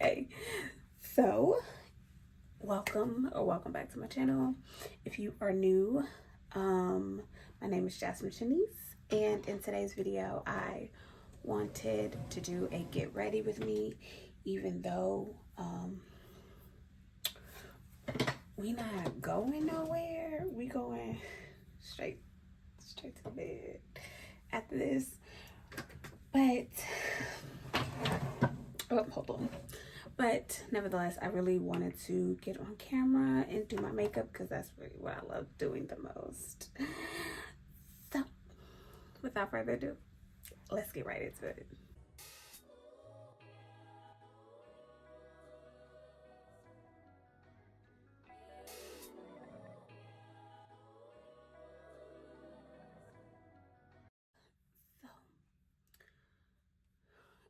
Okay, so welcome back to my channel. If you are new, my name is Jasmine Shanice, and in today's video I wanted to do a get ready with me, even though we not going nowhere. We going straight to the bed after this. But hold on. But nevertheless, I really wanted to get on camera and do my makeup because that's really what I love doing the most. So, without further ado, let's get right into it. So,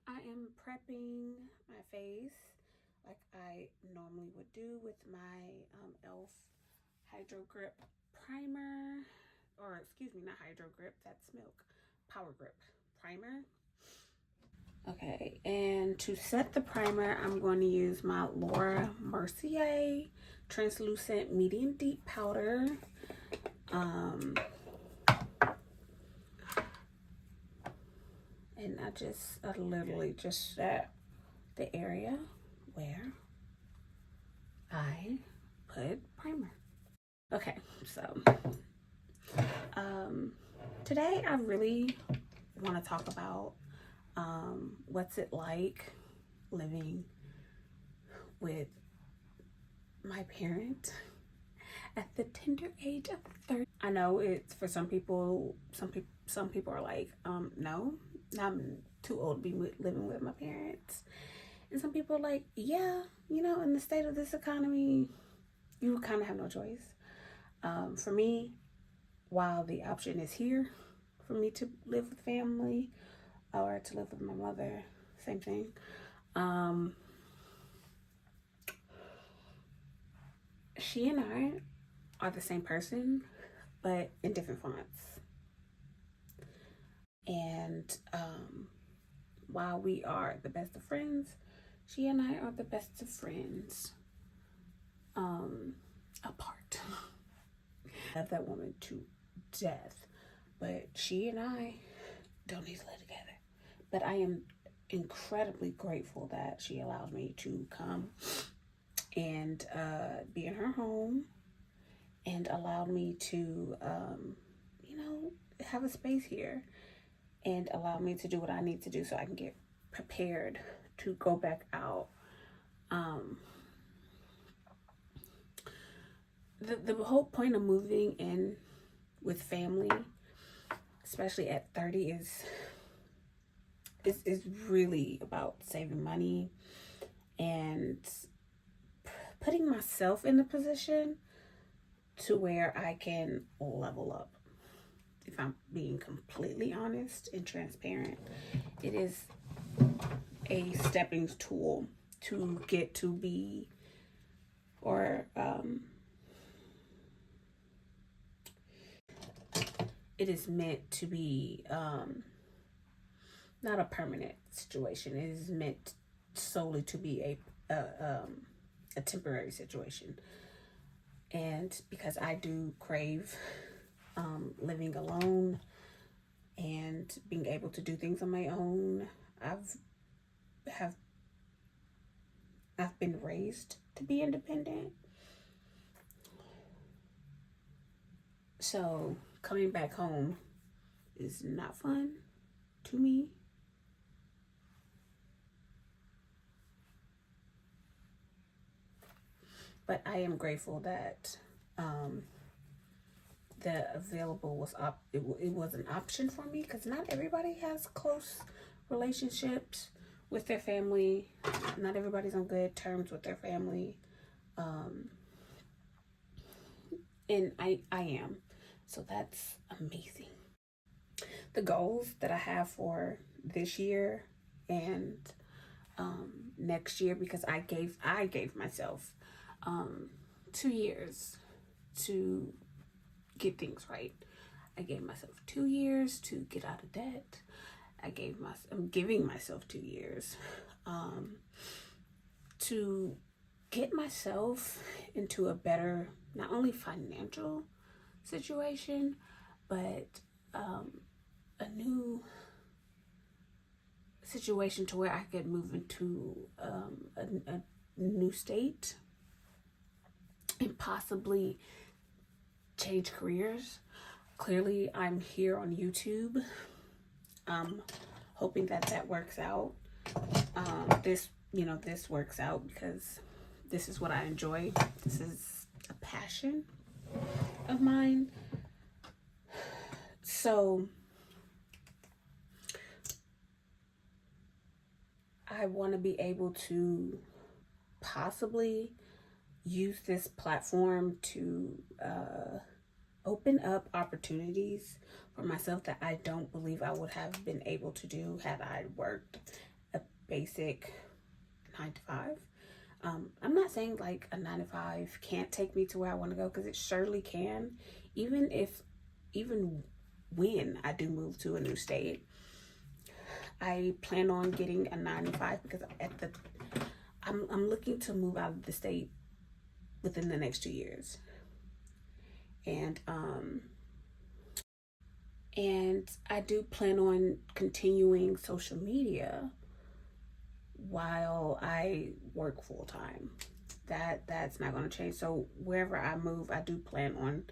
I am prepping my face like I normally would do with my e.l.f. Hydro Grip primer, or excuse me, not Hydro Grip, that's Milk Power Grip primer. Okay, and to set the primer, I'm going to use my Laura Mercier translucent medium deep powder. And I literally just set the area where I put primer. Okay, so today I really want to talk about what's it like living with my parent at the tender age of 30. I know it's for some people are like, no, I'm too old to be living with my parents. And some people are like, yeah, you know, in the state of this economy, you kind of have no choice. For me, while the option is here for me to live with family or to live with my mother, same thing. She and I are the same person, but in different fonts. And while we are the best of friends, she and I are the best of friends apart. I love that woman to death, but she and I don't need to live together. But I am incredibly grateful that she allowed me to come and be in her home and allowed me to, you know, have a space here and allow me to do what I need to do so I can get prepared to go back out. The whole point of moving in with family, especially at 30, is really about saving money and putting myself in a position to where I can level up. If I'm being completely honest and transparent, it is a stepping tool to get to be, or it is meant to be not a permanent situation. It is meant solely to be a temporary situation. And because I do crave living alone and being able to do things on my own, I've been raised to be independent. So coming back home is not fun to me. But I am grateful that the available was it was an option for me, because not everybody has close relationships with their family. Not everybody's on good terms with their family. And I am. So that's amazing. The goals that I have for this year and next year, because I gave myself 2 years to get things right. I gave myself 2 years to get out of debt. I'm giving myself 2 years to get myself into a better, not only financial situation, but a new situation to where I could move into a new state and possibly change careers. Clearly, I'm here on YouTube. Hoping that works out. This works out because this is what I enjoy. This is a passion of mine. So I want to be able to possibly use this platform to open up opportunities for myself that I don't believe I would have been able to do had I worked a basic 9 to 5. I'm not saying like a 9 to 5 can't take me to where I want to go, because it surely can, even when I do move to a new state. I plan on getting a 9 to 5 because I'm looking to move out of the state within the next 2 years. And I do plan on continuing social media while I work full time. That's not going to change. So wherever I move, I do plan on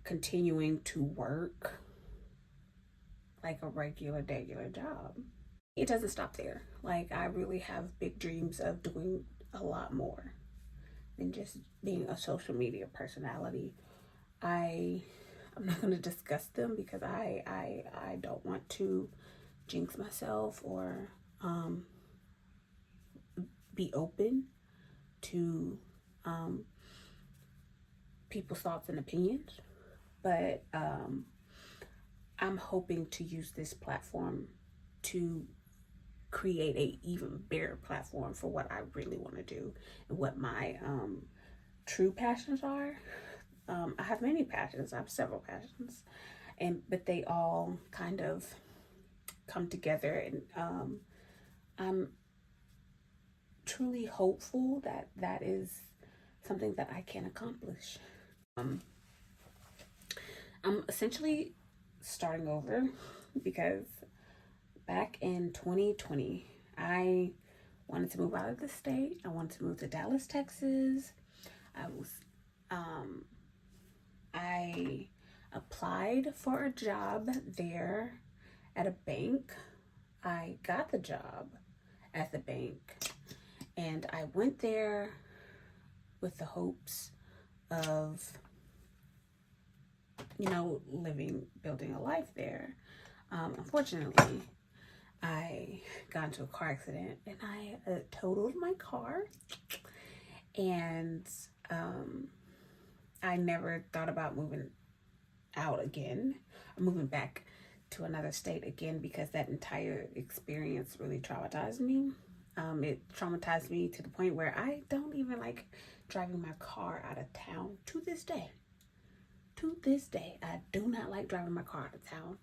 continuing to work like a regular job. It doesn't stop there. Like, I really have big dreams of doing a lot more than just being a social media personality. I'm not going to discuss them because I don't want to jinx myself or be open to people's thoughts and opinions. But I'm hoping to use this platform to create a even bigger platform for what I really want to do and what my true passions are. I have many passions. I have several passions, but they all kind of come together, and I'm truly hopeful that is something that I can accomplish. I'm essentially starting over because back in 2020, I wanted to move out of the state. I wanted to move to Dallas, Texas. I applied for a job there at a bank. I got the job at the bank, and I went there with the hopes of, building a life there. Unfortunately, I got into a car accident and I totaled my car, and I never thought about moving out again or moving back to another state again, because that entire experience really traumatized me. It traumatized me to the point where I don't even like driving my car out of town to this day. To this day, I do not like driving my car out of town.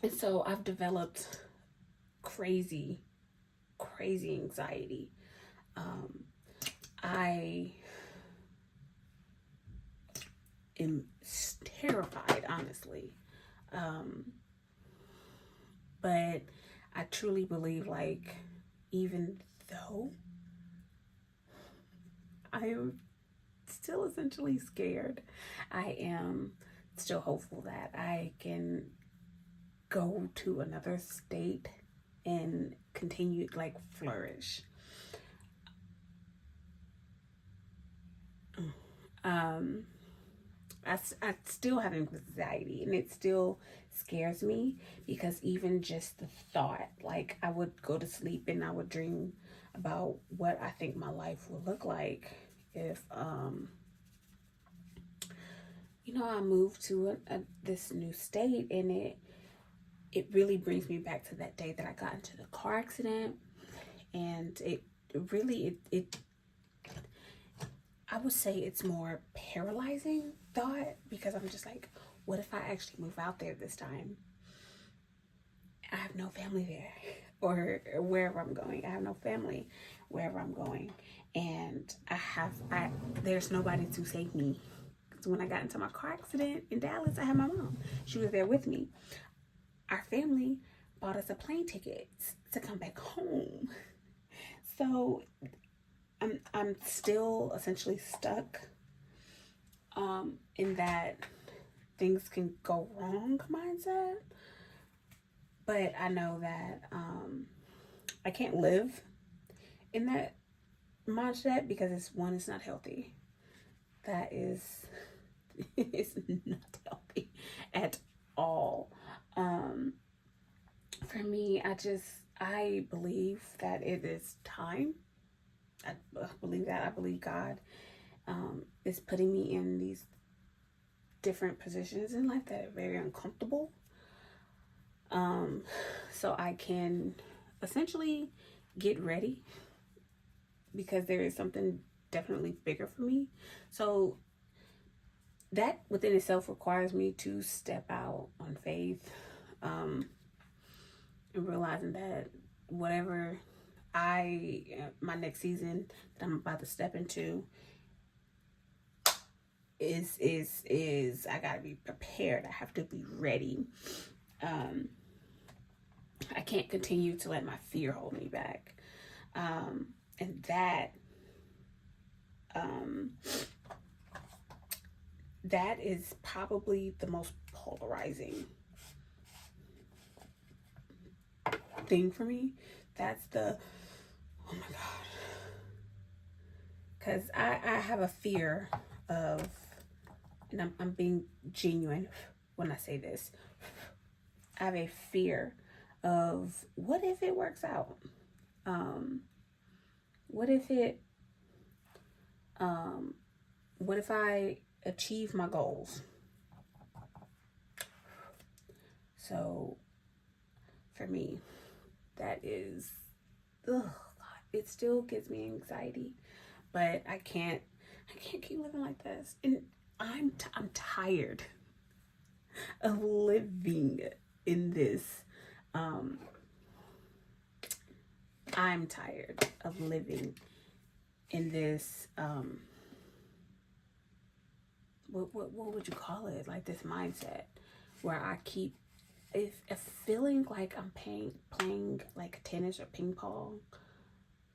And so I've developed crazy anxiety. I am terrified, honestly. But I truly believe, like, even though I am still essentially scared, I am still hopeful that I can go to another state and continue, like, flourish. I still have anxiety, and it still scares me, because even just the thought, like, I would go to sleep and I would dream about what I think my life would look like if I moved to this new state. And it really brings me back to that day that I got into the car accident, and it really I would say it's more paralyzing thought, because I'm just like, what if I actually move out there this time? I have no family there. or wherever I'm going. I have no family wherever I'm going. And there's nobody to save me. So when I got into my car accident in Dallas, I had my mom. She was there with me. Our family bought us a plane ticket to come back home. So I'm still essentially stuck in that things can go wrong mindset. But I know that I can't live in that mindset because it's not healthy. That is, it's not healthy at all. For me, I believe that it is time. I believe that. I believe God is putting me in these different positions in life that are very uncomfortable. So I can essentially get ready because there is something definitely bigger for me. So that within itself requires me to step out on faith, and realizing that whatever my next season that I'm about to step into is I gotta be prepared. I have to be ready. I can't continue to let my fear hold me back. And that is probably the most polarizing thing for me. That's oh my God. Because I have a fear of, and I'm being genuine when I say this, I have a fear of what if it works out? What if I achieve my goals? So for me, that is, it still gives me anxiety, but I can't keep living like this. And I'm tired of living in this. I'm tired of living in this. What would you call it? Like this mindset where I keep feeling like I'm playing like tennis or ping pong,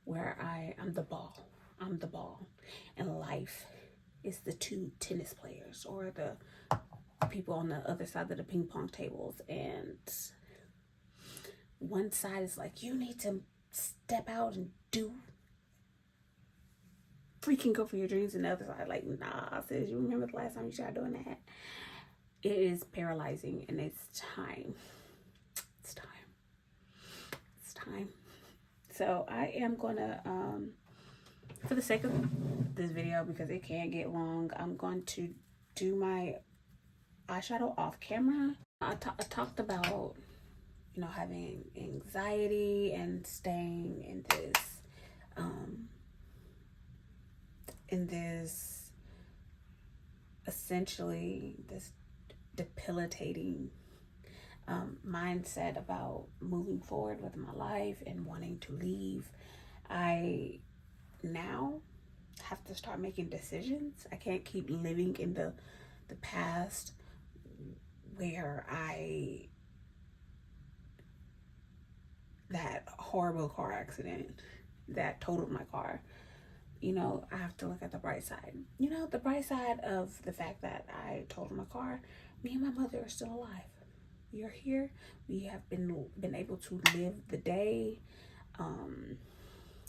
where I'm the ball. I'm the ball, and life is the two tennis players or the people on the other side of the ping pong tables, and one side is like, you need to step out and freaking go for your dreams, and the other side like, nah, sis, you remember the last time you tried doing that? It is paralyzing, and it's time. So I am gonna for the sake of this video, because it can get long, I'm going to do my eyeshadow off camera. I talked about, having anxiety and staying in this essentially this debilitating mindset about moving forward with my life and wanting to leave. I now have to start making decisions. I can't keep living in the past where that horrible car accident that totaled my car. I have to look at the bright side. The bright side of the fact that I totaled my car, me and my mother are still alive. We are here. We have been able to live the day,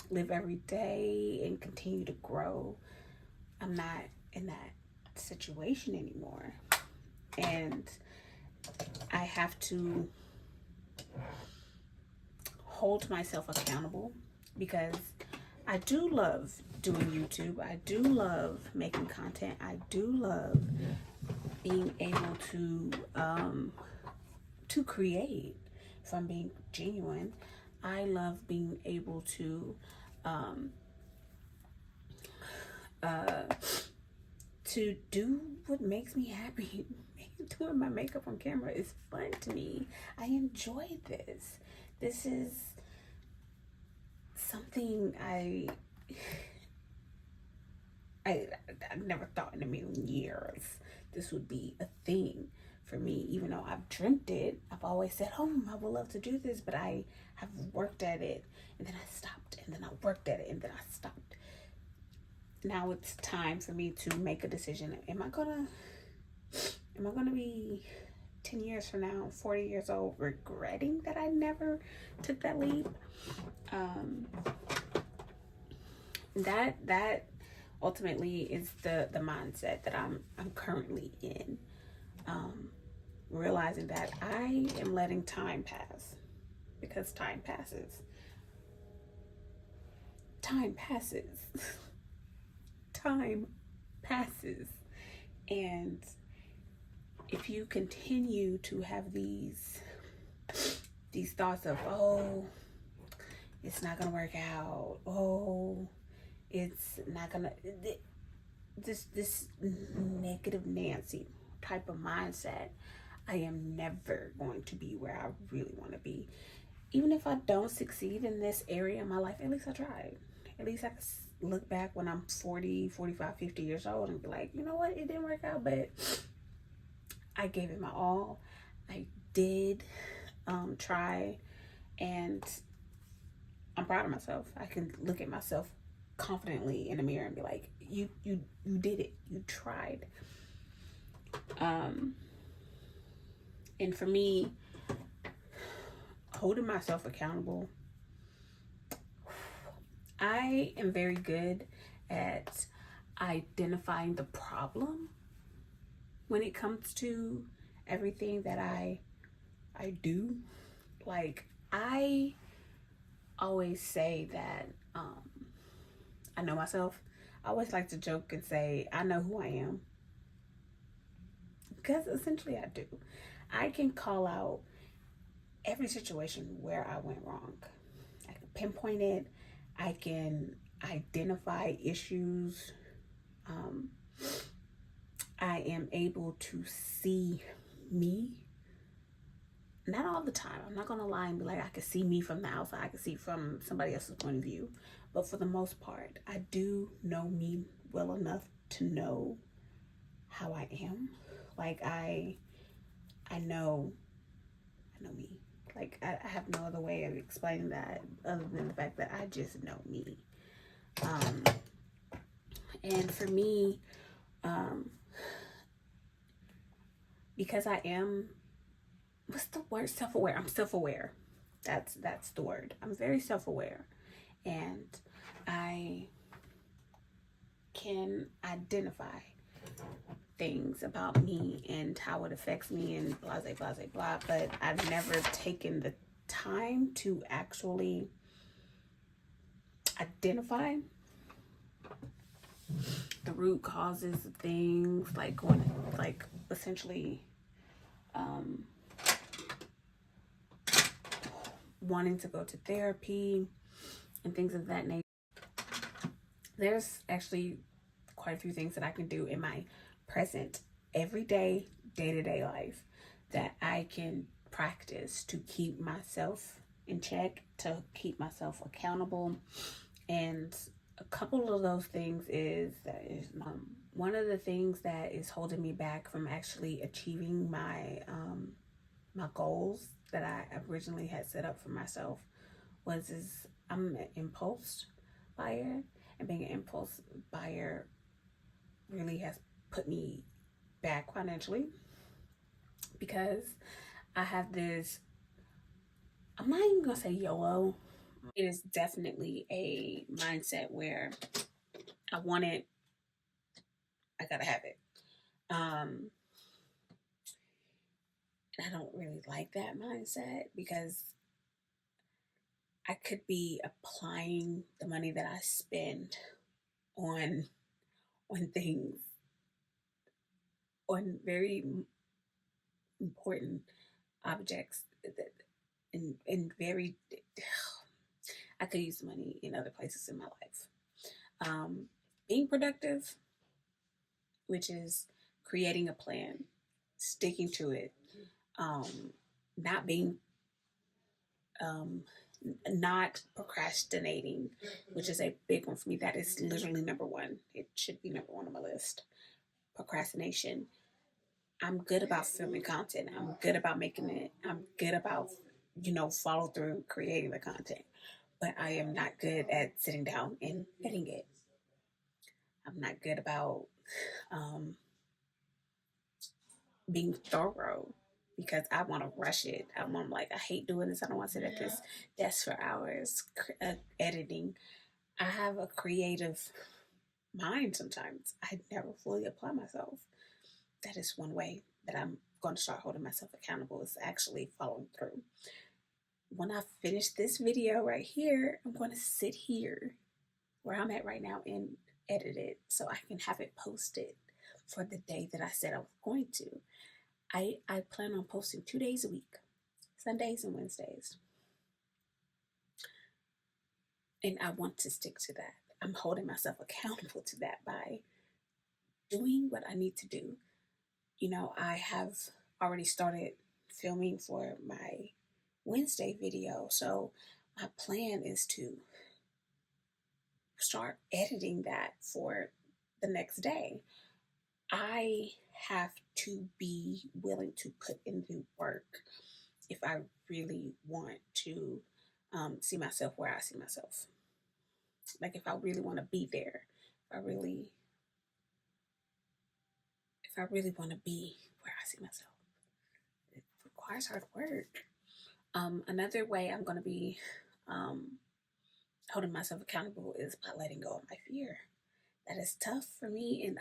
live every day, and continue to grow. I'm not in that situation anymore, and I have to hold myself accountable, because I do love doing YouTube. I do love making content. I do love being able to create. If I'm being genuine, I love being able to do what makes me happy. Doing my makeup on camera is fun to me. I enjoy this. This is something I never thought in a million years this would be a thing for me. Even though I've dreamt it, I've always said, "Oh, I would love to do this," but I have worked at it, and then I stopped, and then I worked at it, and then I stopped. Now it's time for me to make a decision. Am I gonna be 10 years from now, 40 years old, regretting that I never took that leap? Um, that ultimately is the mindset that I'm currently in. Um, Realizing that I am letting time pass, because time passes. Time passes. Time passes. And if you continue to have these thoughts of, oh, it's not gonna work out, oh, it's not gonna, this negative Nancy type of mindset, I am never going to be where I really want to be. Even if I don't succeed in this area of my life, at least I tried. At least I can look back when I'm 40, 45, 50 years old and be like, you know what, it didn't work out, but I gave it my all. I did try, and I'm proud of myself. I can look at myself confidently in the mirror and be like, you did it. You tried. And for me, holding myself accountable, I am very good at identifying the problem when it comes to everything that I do. Like, I always say that I know myself. I always like to joke and say I know who I am, because essentially I do. I can call out every situation where I went wrong. I can pinpoint it. I can identify issues. Um, I am able to see me. Not all the time. I'm not gonna lie and be like, I can see me from the outside. I can see from somebody else's point of view. But for the most part, I do know me well enough to know how I am. Like, I know me. Like, I have no other way of explaining that other than the fact that I just know me. And for me, because I am, what's the word? Self-aware. I'm self-aware. That's the word. I'm very self-aware, and I can identify things about me and how it affects me and blah, blah, blah, blah. But I've never taken the time to actually identify the root causes of things, like going, like essentially wanting to go to therapy and things of that nature. There's actually quite a few things that I can do in my present, everyday, day-to-day life that I can practice to keep myself in check, to keep myself accountable. And a couple of those things is one of the things that is holding me back from actually achieving my my goals that I originally had set up for myself is I'm an impulse buyer, and being an impulse buyer really has put me back financially, because I have this, I'm not even gonna say YOLO. It is definitely a mindset where I want it, I gotta have it. And I don't really like that mindset, because I could be applying the money that I spend on things, on very important objects that in very I could use money in other places in my life. Being productive, which is creating a plan, sticking to it, not being Not procrastinating, which is a big one for me. That is literally number one. It should be number one on my list. Procrastination. I'm good about filming content. I'm good about making it. I'm good about, follow through creating the content. But I am not good at sitting down and editing it. I'm not good about um, being thorough because I want to rush it. I'm like, I hate doing this. I don't want to sit at this desk for hours editing. I have a creative mind sometimes. I never fully apply myself. That is one way that I'm going to start holding myself accountable, is actually following through. When I finish this video right here, I'm going to sit here where I'm at right now and edit it so I can have it posted for the day that I said I was going to. I plan on posting 2 days a week, Sundays and Wednesdays. And I want to stick to that. I'm holding myself accountable to that by doing what I need to do. I have already started filming for my Wednesday video. So my plan is to start editing that for the next day. I have to be willing to put in the work if I really want to see myself where I see myself. Like if I really want to be there, if I really want to be where I see myself, it requires hard work. Another way I'm going to be holding myself accountable is by letting go of my fear. That is tough for me, and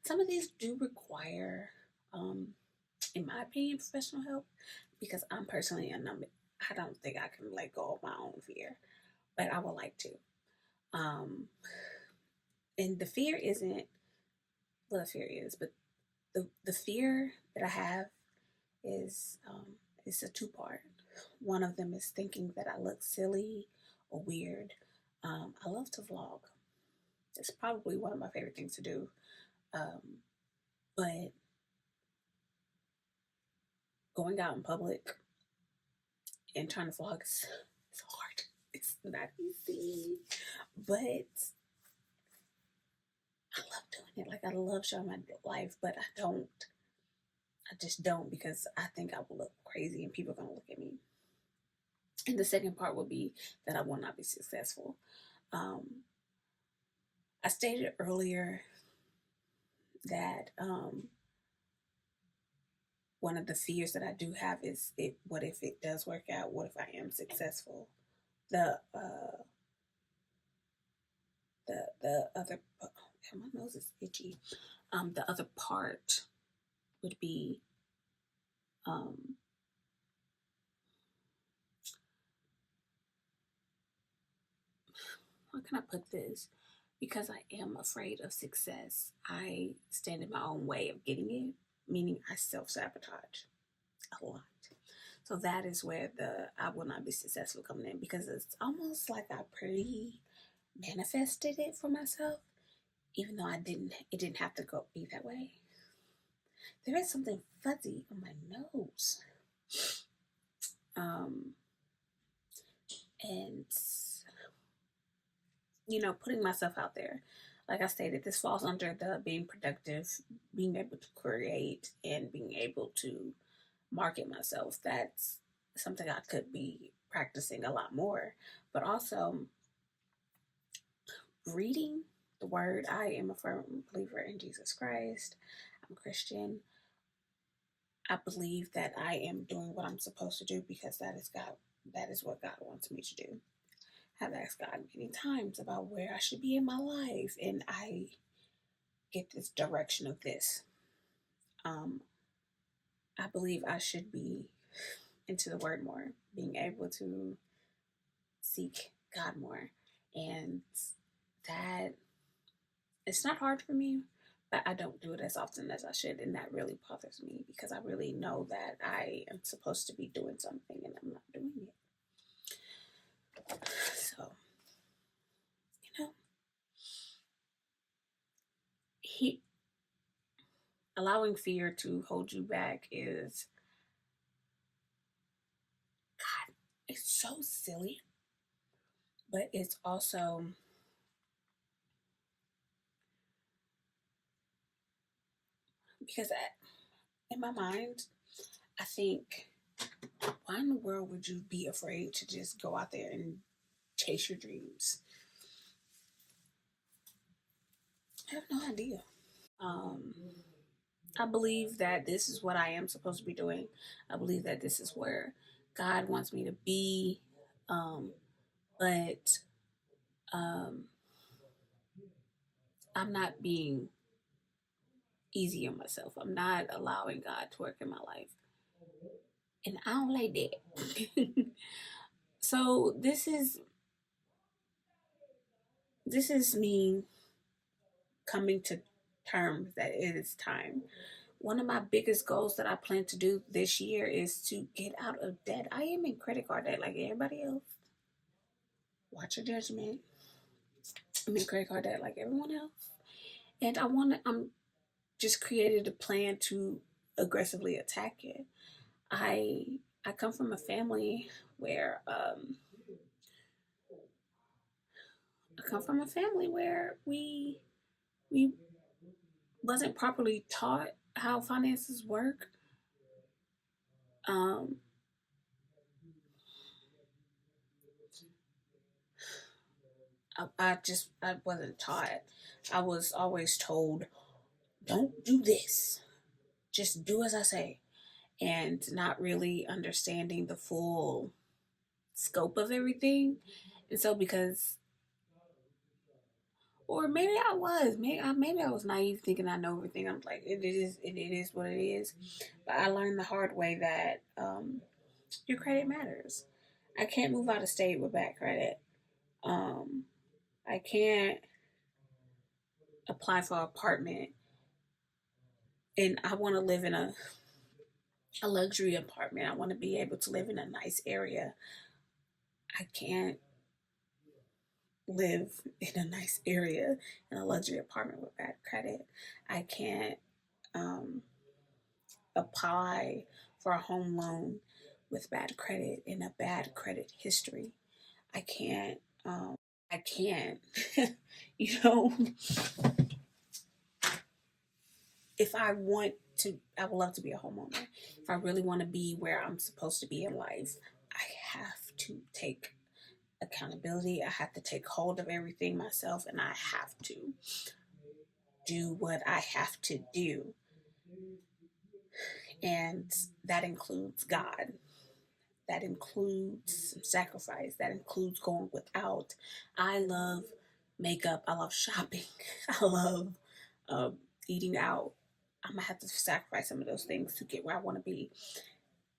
some of these do require, in my opinion, professional help, because I'm personally I don't think I can let go of my own fear, but I would like to. And the fear isn't what the fear is, but the fear that I have is it's a two-part. One of them is thinking that I look silly or weird. I love to vlog. It's probably one of my favorite things to do. But going out in public and trying to vlog is hard. It's not easy. But I love doing it. Like I love showing my life, but I just don't, because I think I will look crazy and people are gonna look at me. And the second part will be that I will not be successful. I stated earlier that one of the fears that I do have is, what if it does work out? What if I am successful? The other, my nose is itchy. The other part would be how can I put this? Because I am afraid of success, I stand in my own way of getting it, meaning I self-sabotage a lot. So that is where the I will not be successful coming in, because it's almost like I manifested it for myself, even though it didn't have to be that way. There is something fuzzy on my nose. And putting myself out there. Like I stated, this falls under the being productive, being able to create, and being able to market myself. That's something I could be practicing a lot more. But also reading the word. I am a firm believer in Jesus Christ. I'm a Christian. I believe that I am doing what I'm supposed to do because that is God. That is what God wants me to do. I've asked God many times about where I should be in my life, and I get this direction of this. I believe I should be into the word more, being able to seek God more. And that, it's not hard for me, but I don't do it as often as I should. And that really bothers me, because I really know that I am supposed to be doing something and I'm not doing it. So, allowing fear to hold you back is, God, it's so silly, but it's also because in my mind, I think, why in the world would you be afraid to just go out there and chase your dreams? I have no idea. Um, I believe that this is what I am supposed to be doing. I believe that this is where God wants me to be. Um, but um, I'm not being easy on myself. I'm not allowing God to work in my life. And I don't like that. So this is me coming to terms that it is time. One of my biggest goals that I plan to do this year is to get out of debt. I am in credit card debt like everybody else. Watch your judgment. I'm in credit card debt like everyone else. And I'm just created a plan to aggressively attack it. I I come from a family where we wasn't properly taught how finances work. Um, I wasn't taught. I was always told, don't do this. Just do as I say, and not really understanding the full scope of everything. And so because, or maybe I was, maybe I was naive thinking I know everything. I'm like, it is what it is. But I learned the hard way that your credit matters. I can't move out of state with bad credit. Um, I can't apply for an apartment, and I want to live in a luxury apartment. I want to be able to live in a nice area. I can't live in a nice area in a luxury apartment with bad credit. I can't um, apply for a home loan with bad credit and a bad credit history. I can't. I can't. you know, if I want to, I would love to be a homeowner. If I really want to be where I'm supposed to be in life, I have to take accountability. I have to take hold of everything myself, and I have to do what I have to do. And that includes God. That includes sacrifice. That includes going without. I love makeup. I love shopping. I love uh, eating out. I'm gonna have to sacrifice some of those things to get where I want to be.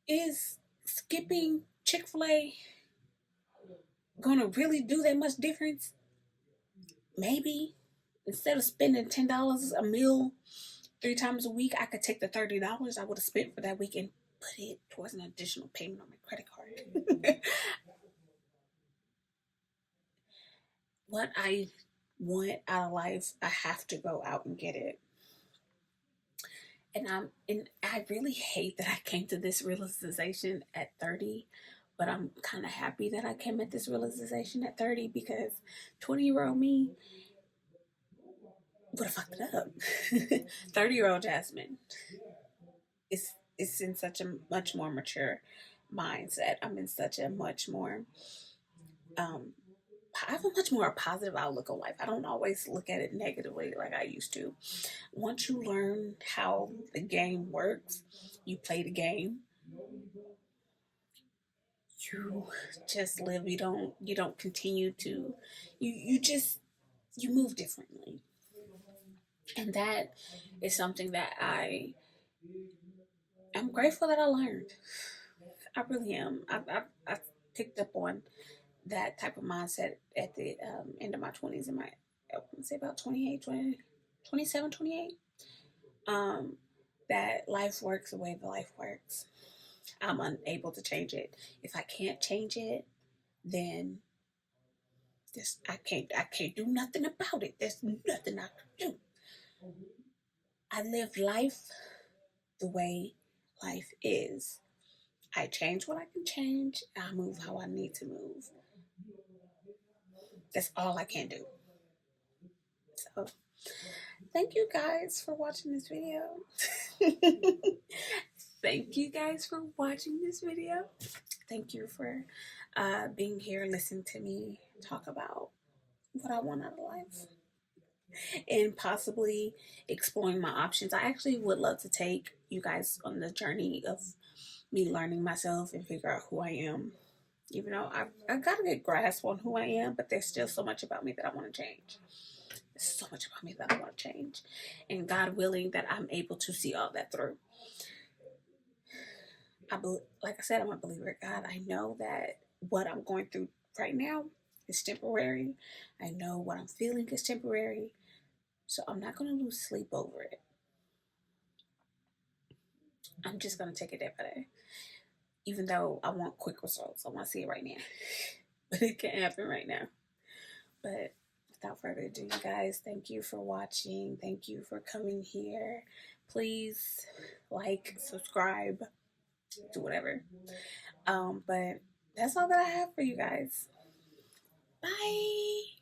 Is skipping Chick-fil-A gonna really do that much difference? Maybe. Instead of spending $10 a meal 3 times a week, I could take the $30 I would have spent for that week and put it towards an additional payment on my credit card. What I want out of life, I have to go out and get it. And I really hate that I came to this realization at 30, but I'm kind of happy that I came at this realization at 30 because 20-year-old me would have fucked it up. 30-year-old Jasmine is in such a much more mature mindset. I'm in such a much more um I have a much more positive outlook on life. I don't always look at it negatively like I used to. Once you learn how the game works, you play the game, you just live. You don't continue to you move differently. And that is something that I'm grateful that I learned. I really am. I picked up on that type of mindset at the end of my 20s, in my, I would say about 28, 20, 27, 28. Um, that life works the way the life works. I'm unable to change it. If I can't change it, then I can't do nothing about it. There's nothing I can do. I live life the way life is. I change what I can change. I move how I need to move. That's all I can do. So, thank you guys for watching this video. Thank you guys for watching this video. Thank you for being here, listening to me talk about what I want out of life and possibly exploring my options. I actually would love to take you guys on the journey of me learning myself and figure out who I am. Even though I got a good grasp on who I am, but there's still so much about me that I want to change. There's so much about me that I want to change. And God willing that I'm able to see all that through. Like I said, I'm a believer in God. I know that what I'm going through right now is temporary. I know what I'm feeling is temporary. So I'm not going to lose sleep over it. I'm just going to take it day by day. Even though I want quick results, I want to see it right now. But it can't happen right now. But without further ado, you guys, thank you for watching. Thank you for coming here. Please like, subscribe, do whatever. But that's all that I have for you guys. Bye.